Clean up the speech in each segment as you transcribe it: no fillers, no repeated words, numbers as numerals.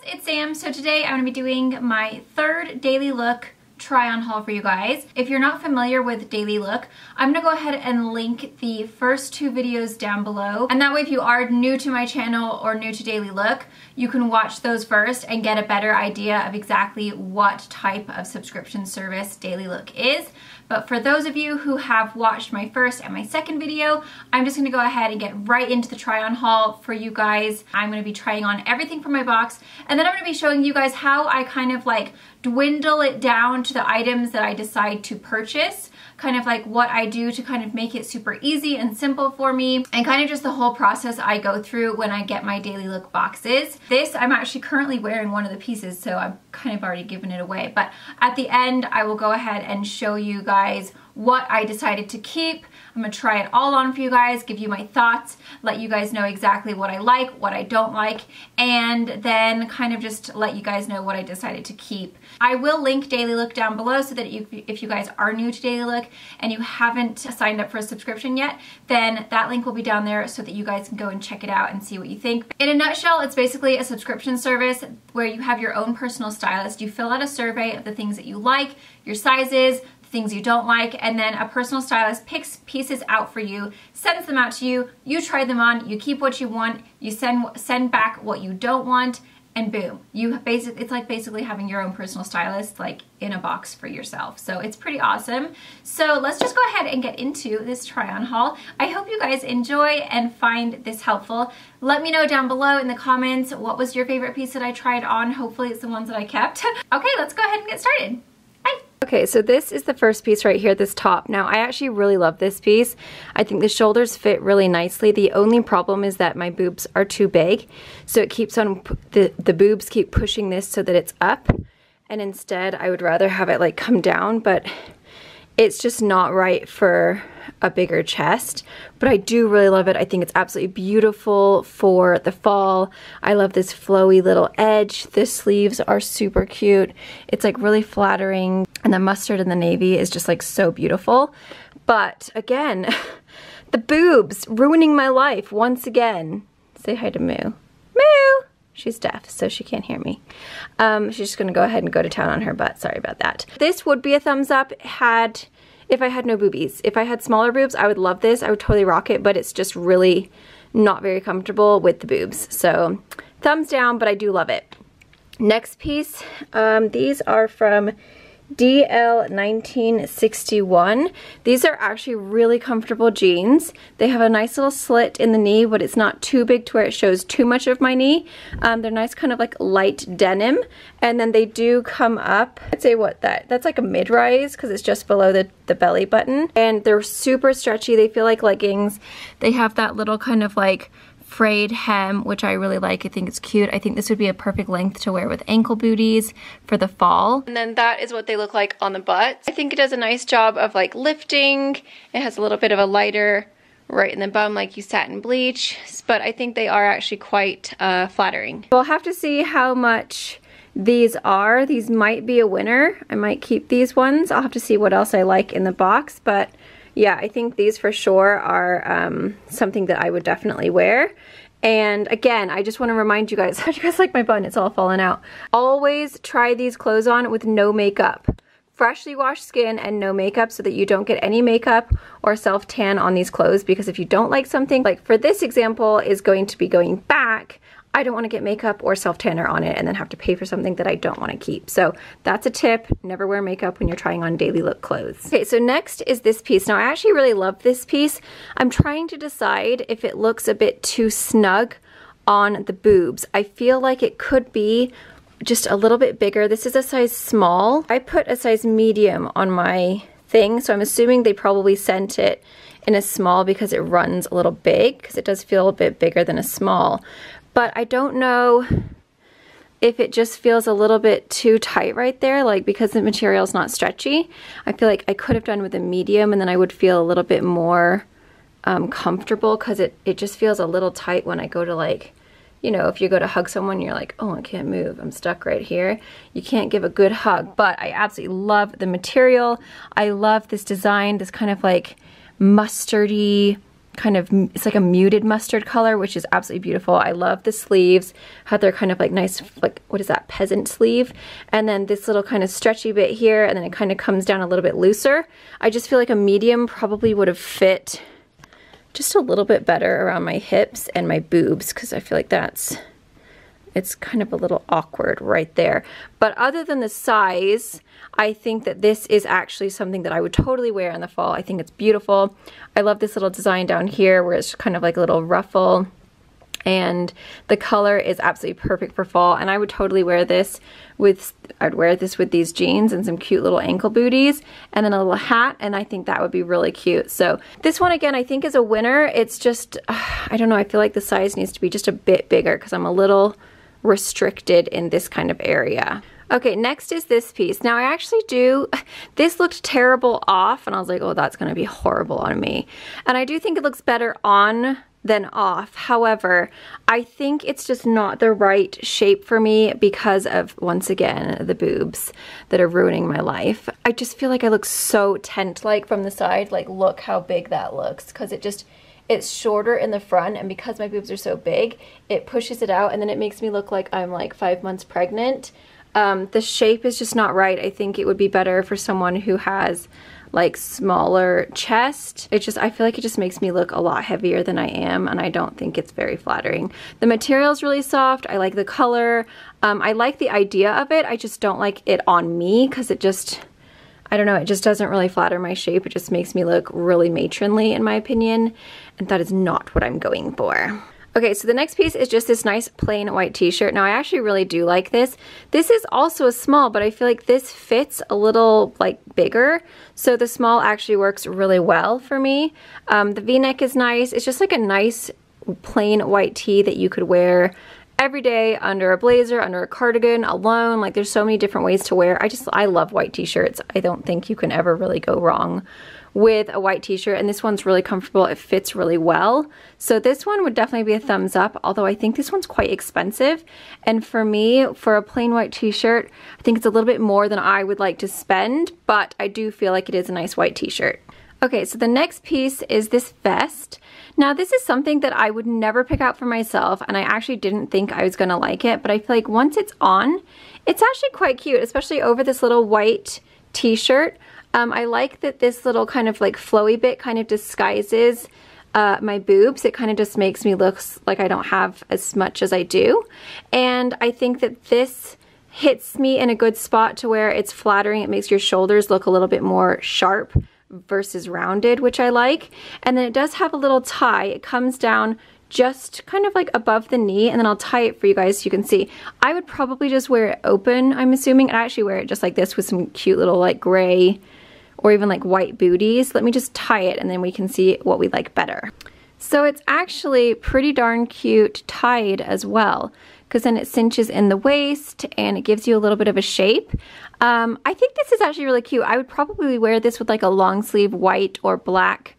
it's Sam. So today I'm going to be doing my third Dailylook try on haul for you guys. If you're not familiar with Dailylook, I'm going to go ahead and link the first two videos down below. And that way if you are new to my channel or new to Dailylook, you can watch those first and get a better idea of exactly what type of subscription service Dailylook is. But for those of you who have watched my first and my second video, I'm just going to go ahead and get right into the try on haul for you guys. I'm going to be trying on everything from my box, and then I'm going to be showing you guys how I kind of like dwindle it down to the items that I decide to purchase, kind of like what I do to kind of make it super easy and simple for me, and kind of just the whole process I go through when I get my Dailylook boxes. This, I'm actually currently wearing one of the pieces, so I'm kind of already given it away, but at the end I will go ahead and show you guys what I decided to keep. I'm gonna try it all on for you guys, give you my thoughts, let you guys know exactly what I like, what I don't like, and then kind of just let you guys know what I decided to keep. I will link Dailylook down below so that if you guys are new to Dailylook and you haven't signed up for a subscription yet, then that link will be down there so that you guys can go and check it out and see what you think. In a nutshell, it's basically a subscription service where you have your own personal stylist. You fill out a survey of the things that you like, your sizes, things you don't like, and then a personal stylist picks pieces out for you, sends them out to you, you try them on, you keep what you want, you send back what you don't want, and boom. It's like basically having your own personal stylist like in a box for yourself. So it's pretty awesome. So let's just go ahead and get into this try on haul. I hope you guys enjoy and find this helpful. Let me know down below in the comments what was your favorite piece that I tried on. Hopefully it's the ones that I kept. Okay, let's go ahead and get started. Okay, so this is the first piece right here, this top. Now, I actually really love this piece. I think the shoulders fit really nicely. The only problem is that my boobs are too big, so it keeps on, the boobs keep pushing this so that it's up, and instead I would rather have it like come down, but it's just not right for a bigger chest. But I do really love it. I think it's absolutely beautiful for the fall. I love this flowy little edge. The sleeves are super cute. It's like really flattering, and the mustard and the navy is just like so beautiful. But again, the boobs ruining my life once again. Say hi to Moo. Moo! She's deaf, so she can't hear me. She's just gonna go ahead and go to town on her butt. Sorry about that. This would be a thumbs up if I had no boobies. If I had smaller boobs, I would love this. I would totally rock it, but it's just really not very comfortable with the boobs. So thumbs down, but I do love it. Next piece, these are from DL 1961. These are actually really comfortable jeans. They have a nice little slit in the knee, but it's not too big to where it shows too much of my knee. They're nice kind of like light denim, and then they do come up, I'd say that's like a mid-rise because it's just below the belly button, and they're super stretchy. They feel like leggings. They have that little kind of like frayed hem, which I really like. I think it's cute. I think this would be a perfect length to wear with ankle booties for the fall. And then that is what they look like on the butt. I think it does a nice job of like lifting. It has a little bit of a lighter right in the bum like you satin bleach, but I think they are actually quite flattering. We'll have to see how much these are. These might be a winner. I might keep these ones. I'll have to see what else I like in the box, but yeah, I think these for sure are something that I would definitely wear. And again, I just want to remind you guys, how do you guys like my bun? It's all falling out. Always try these clothes on with no makeup. Freshly washed skin and no makeup so that you don't get any makeup or self-tan on these clothes, because if you don't like something, like for this example is going to be going back, I don't want to get makeup or self-tanner on it and then have to pay for something that I don't want to keep. So that's a tip. Never wear makeup when you're trying on Dailylook clothes. Okay, so next is this piece. Now I actually really love this piece. I'm trying to decide if it looks a bit too snug on the boobs. I feel like it could be just a little bit bigger. This is a size small. I put a size medium on my thing, so I'm assuming they probably sent it in a small because it runs a little big, because it does feel a bit bigger than a small. But I don't know if it just feels a little bit too tight right there, like because the material's not stretchy. I feel like I could have done with a medium, and then I would feel a little bit more comfortable, because it just feels a little tight when I go to, like, you know, if you go to hug someone, you're like, oh, I can't move, I'm stuck right here. You can't give a good hug, but I absolutely love the material. I love this design, this kind of like mustardy kind of, it's like a muted mustard color, which is absolutely beautiful. I love the sleeves, how they're kind of like nice, like, what is that, peasant sleeve? And then this little kind of stretchy bit here, and then it kind of comes down a little bit looser. I just feel like a medium probably would have fit just a little bit better around my hips and my boobs, because I feel like it's kind of a little awkward right there. But other than the size, I think that this is actually something that I would totally wear in the fall. I think it's beautiful. I love this little design down here where it's kind of like a little ruffle. And the color is absolutely perfect for fall. And I would totally wear this with, I'd wear this with these jeans and some cute little ankle booties and then a little hat. And I think that would be really cute. So this one, again, I think is a winner. It's just, I don't know, I feel like the size needs to be just a bit bigger because I'm a little restricted in this kind of area. Okay, next is this piece. Now I actually this looked terrible off and I was like, oh, that's gonna be horrible on me. And I do think it looks better on than off. However, I think it's just not the right shape for me because of, once again, the boobs that are ruining my life. I just feel like I look so tent-like from the side. Like, look how big that looks, because it's shorter in the front, and because my boobs are so big, it pushes it out, and then it makes me look like I'm like 5 months pregnant. The shape is just not right. I think it would be better for someone who has like smaller chest. I feel like it just makes me look a lot heavier than I am, and I don't think it's very flattering. The material is really soft. I like the color. I like the idea of it. I just don't like it on me because it just, I don't know, it just doesn't really flatter my shape. It just makes me look really matronly in my opinion, and that is not what I'm going for. Okay, so the next piece is just this nice plain white t-shirt. Now I actually really do like this. This is also a small, but I feel like this fits a little like bigger. So the small actually works really well for me. The v-neck is nice. It's just like a nice plain white tee that you could wear every day under a blazer, under a cardigan, alone. Like, there's so many different ways to wear. I love white t-shirts. I don't think you can ever really go wrong with a white t-shirt, and this one's really comfortable. It fits really well. So this one would definitely be a thumbs up, although I think this one's quite expensive. And for me, for a plain white t-shirt, I think it's a little bit more than I would like to spend, but I do feel like it is a nice white t-shirt. Okay, so the next piece is this vest. Now this is something that I would never pick out for myself, and I actually didn't think I was gonna like it, but I feel like once it's on, it's actually quite cute, especially over this little white t-shirt. I like that this little kind of like flowy bit kind of disguises my boobs. It kind of just makes me look like I don't have as much as I do. And I think that this hits me in a good spot to where it's flattering. It makes your shoulders look a little bit more sharp versus rounded, which I like. And then it does have a little tie. It comes down just kind of like above the knee, and then I'll tie it for you guys so you can see. I would probably just wear it open, I'm assuming, and I actually wear it just like this with some cute little like gray or even like white booties. Let me just tie it and then we can see what we like better. So it's actually pretty darn cute tied as well, because then it cinches in the waist and it gives you a little bit of a shape. I think this is actually really cute. I would probably wear this with like a long sleeve white or black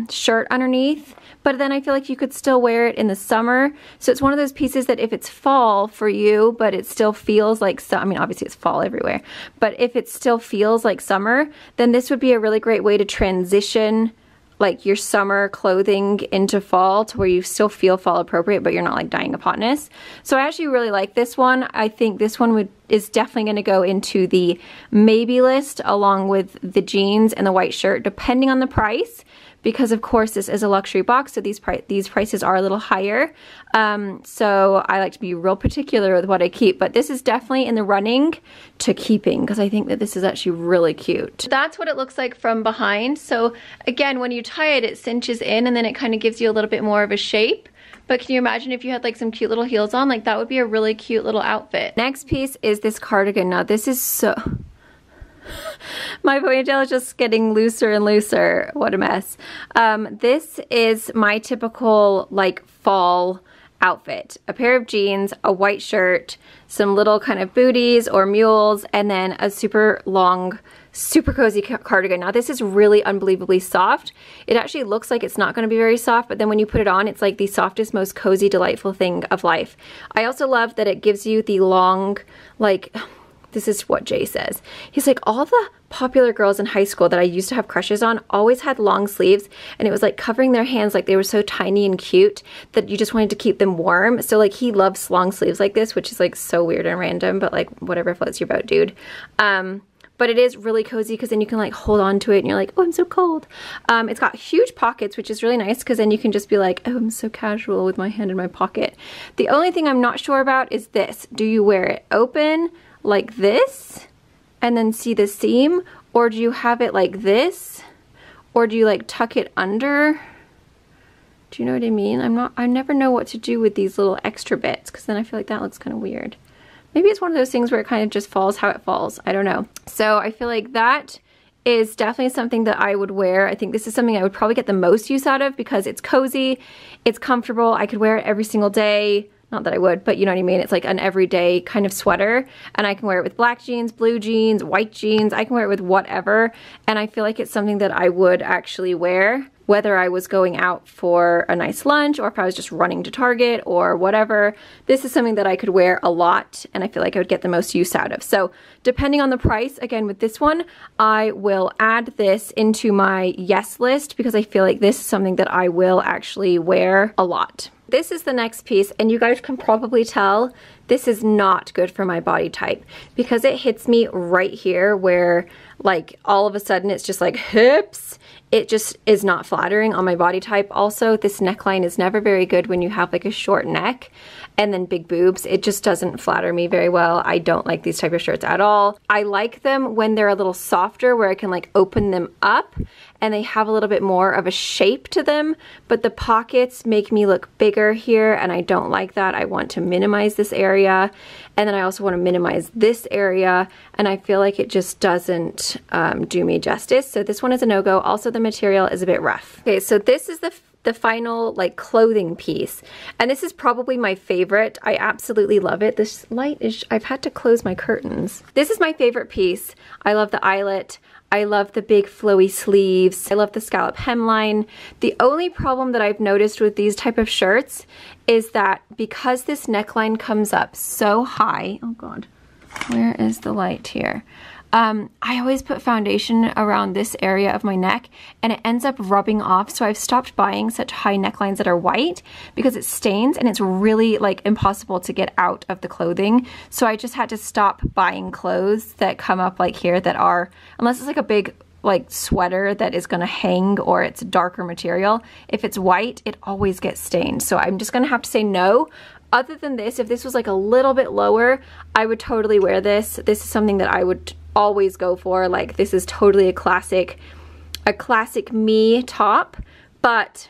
shirt underneath, but then I feel like you could still wear it in the summer. So it's one of those pieces that if it's fall for you, but it still feels like, I mean, obviously it's fall everywhere, but if it still feels like summer, then this would be a really great way to transition like your summer clothing into fall to where you still feel fall appropriate, but you're not like dying of hotness. So I actually really like this one. I think this one is definitely going to go into the maybe list along with the jeans and the white shirt, depending on the price, because of course this is a luxury box, so these prices are a little higher. So I like to be real particular with what I keep, but this is definitely in the running to keeping because I think that this is actually really cute. That's what it looks like from behind. So again, when you tie it, it cinches in and then it kind of gives you a little bit more of a shape. But can you imagine if you had like some cute little heels on? Like, that would be a really cute little outfit. Next piece is this cardigan. Now this is so... My ponytail is just getting looser and looser. What a mess. This is my typical like fall outfit. A pair of jeans, a white shirt, some little kind of booties or mules, and then a super long, super cozy cardigan. Now this is really unbelievably soft. It actually looks like it's not going to be very soft, but then when you put it on, it's like the softest, most cozy, delightful thing of life. I also love that it gives you the long, like, This is what Jay says. He's like, all the popular girls in high school that I used to have crushes on always had long sleeves, and it was like covering their hands like they were so tiny and cute that you just wanted to keep them warm. So like he loves long sleeves like this, which is like so weird and random, but like whatever floats your boat, dude. But it is really cozy because then you can like hold on to it and you're like, oh, I'm so cold. It's got huge pockets, which is really nice because then you can just be like, oh, I'm so casual with my hand in my pocket. The only thing I'm not sure about is this. Do you wear it open like this and then see the seam? Or do you have it like this? Or do you like tuck it under? Do you know what I mean? I never know what to do with these little extra bits because then I feel like that looks kind of weird. Maybe it's one of those things where it kind of just falls how it falls. I don't know. So I feel like that is definitely something that I would wear. I think this is something I would probably get the most use out of because it's cozy, it's comfortable. I could wear it every single day. Not that I would, but you know what I mean? It's like an everyday kind of sweater, and I can wear it with black jeans, blue jeans, white jeans. I can wear it with whatever, and I feel like it's something that I would actually wear, whether I was going out for a nice lunch or if I was just running to Target or whatever. This is something that I could wear a lot, and I feel like I would get the most use out of. So depending on the price, again with this one, I will add this into my yes list because I feel like this is something that I will actually wear a lot. This is the next piece, and you guys can probably tell this is not good for my body type because it hits me right here where like all of a sudden it's just like hips. It just is not flattering on my body type. Also, this neckline is never very good when you have like a short neck and then big boobs. It just doesn't flatter me very well. I don't like these type of shirts at all. I like them when they're a little softer where I can like open them up and they have a little bit more of a shape to them, but the pockets make me look bigger here and I don't like that. I want to minimize this area, and then I also want to minimize this area, and I feel like it just doesn't do me justice. So this one is a no-go. Also, the material is a bit rough. Okay, so this is the final like clothing piece, and this is probably my favorite. I absolutely love it. This light is, I've had to close my curtains. This is my favorite piece. I love the eyelet. I love the big flowy sleeves. I love the scallop hemline. The only problem that I've noticed with these type of shirts is that because this neckline comes up so high, oh God, where is the light here? I always put foundation around this area of my neck and it ends up rubbing off. So I've stopped buying such high necklines that are white because it stains and it's really like impossible to get out of the clothing. So I just had to stop buying clothes that come up like here that are, unless it's like a big like sweater that is gonna hang or it's darker material. If it's white, it always gets stained. So I'm just gonna have to say no. Other than this, if this was like a little bit lower, I would totally wear this. This is something that I would always go for. Like this is totally a classic me top, but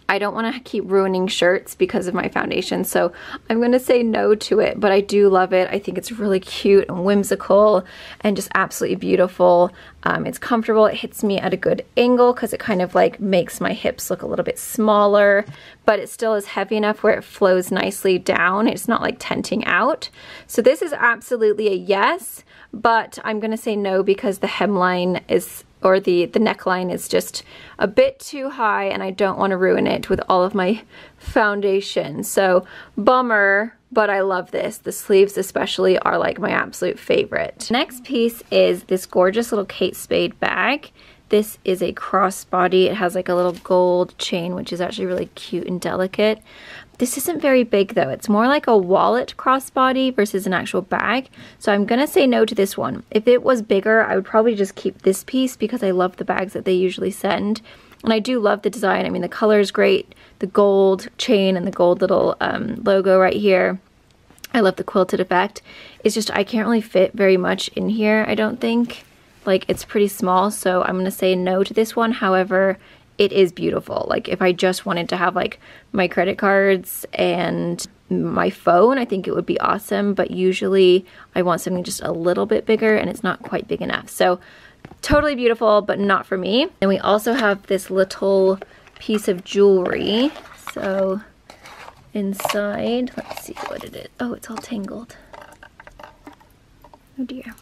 I don't want to keep ruining shirts because of my foundation, so I'm going to say no to it, but I do love it. I think it's really cute and whimsical and just absolutely beautiful. It's comfortable. It hits me at a good angle because it kind of like makes my hips look a little bit smaller, but it still is heavy enough where it flows nicely down. It's not like tenting out. So this is absolutely a yes, but I'm going to say no because the hemline is, or the neckline is just a bit too high and I don't want to ruin it with all of my foundation. So bummer, but I love this. The sleeves especially are like my absolute favorite. Next piece is this gorgeous little Kate Spade bag. This is a crossbody. It has like a little gold chain, which is actually really cute and delicate. This isn't very big though. It's more like a wallet crossbody versus an actual bag. So I'm gonna say no to this one. If it was bigger, I would probably just keep this piece because I love the bags that they usually send. And I do love the design. I mean, the color is great. The gold chain and the gold little logo right here. I love the quilted effect. It's just, I can't really fit very much in here, I don't think. Like, it's pretty small, so I'm gonna say no to this one. However, it is beautiful. Like if I just wanted to have like my credit cards and my phone, I think it would be awesome, but usually I want something just a little bit bigger and it's not quite big enough. So totally beautiful, but not for me. And we also have this little piece of jewelry. So inside, let's see what it is. Oh, it's all tangled. Oh dear.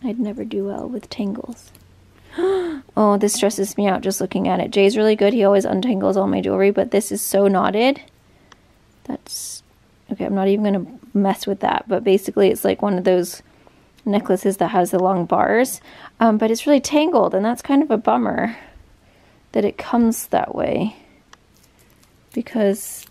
I'd never do well with tangles. Oh, this stresses me out just looking at it. Jay's really good. He always untangles all my jewelry, but this is so knotted. That's... okay, I'm not even going to mess with that, but basically it's like one of those necklaces that has the long bars, but it's really tangled, and that's kind of a bummer that it comes that way, because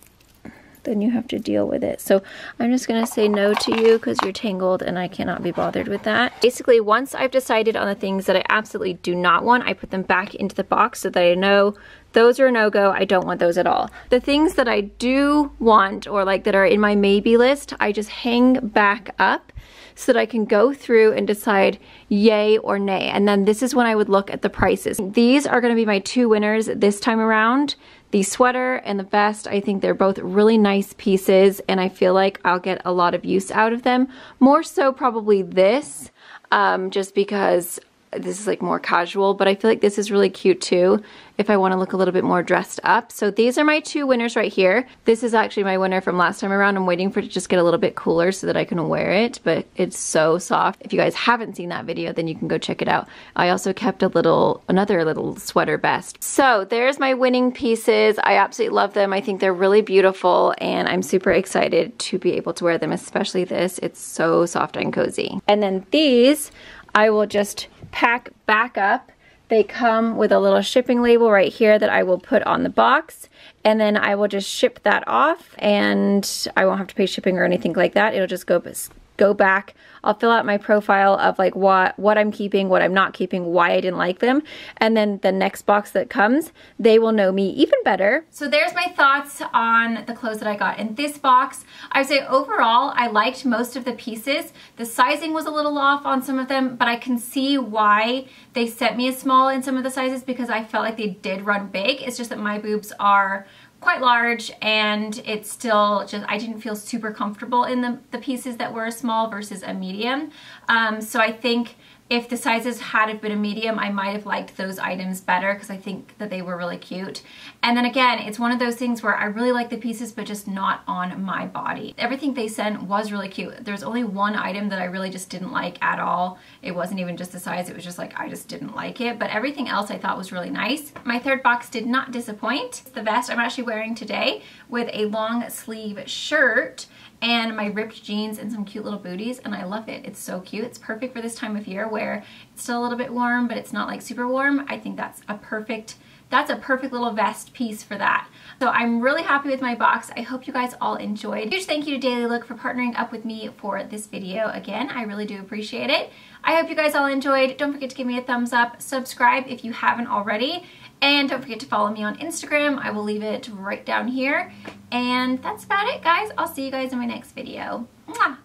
then you have to deal with it. So I'm just gonna say no to you because you're tangled and I cannot be bothered with that. Basically, once I've decided on the things that I absolutely do not want, I put them back into the box so that I know those are a no-go. I don't want those at all. The things that I do want, or like that are in my maybe list, I just hang back up so that I can go through and decide yay or nay. And then this is when I would look at the prices. These are gonna be my two winners this time around. The sweater and the vest, I think they're both really nice pieces, and I feel like I'll get a lot of use out of them. More so probably this, just because this is like more casual, but I feel like this is really cute too if I want to look a little bit more dressed up. So these are my two winners right here. This is actually my winner from last time around. I'm waiting for it to just get a little bit cooler so that I can wear it, but it's so soft. If you guys haven't seen that video, then you can go check it out. I also kept another little sweater vest. So there's my winning pieces. I absolutely love them. I think they're really beautiful, and I'm super excited to be able to wear them, especially this. It's so soft and cozy. And then these, I will just pack back up. They come with a little shipping label right here that I will put on the box, and then I will just ship that off, and I won't have to pay shipping or anything like that. It'll just go back. I'll fill out my profile of like what I'm keeping, what I'm not keeping, why I didn't like them, and then the next box that comes, they will know me even better. So there's my thoughts on the clothes that I got in this box. I would say overall, I liked most of the pieces. The sizing was a little off on some of them, but I can see why they sent me a small in some of the sizes, because I felt like they did run big. It's just that my boobs are quite large, and it's still just, I didn't feel super comfortable in the pieces that were a small versus a medium. So I think if the sizes had have been a medium, I might have liked those items better because I think that they were really cute. And then again, it's one of those things where I really like the pieces, but just not on my body. Everything they sent was really cute. There's only one item that I really just didn't like at all. It wasn't even just the size, it was just like, I just didn't like it. But everything else I thought was really nice. My third box did not disappoint. The vest I'm actually wearing today with a long sleeve shirt and my ripped jeans and some cute little booties, and I love it. It's so cute. It's perfect for this time of year where it's still a little bit warm, but it's not like super warm. I think that's a perfect little vest piece for that. So I'm really happy with my box. I hope you guys all enjoyed. Huge thank you to Dailylook for partnering up with me for this video. Again, I really do appreciate it. I hope you guys all enjoyed. Don't forget to give me a thumbs up, subscribe if you haven't already, and don't forget to follow me on Instagram. I will leave it right down here. And that's about it, guys. I'll see you guys in my next video. Mwah!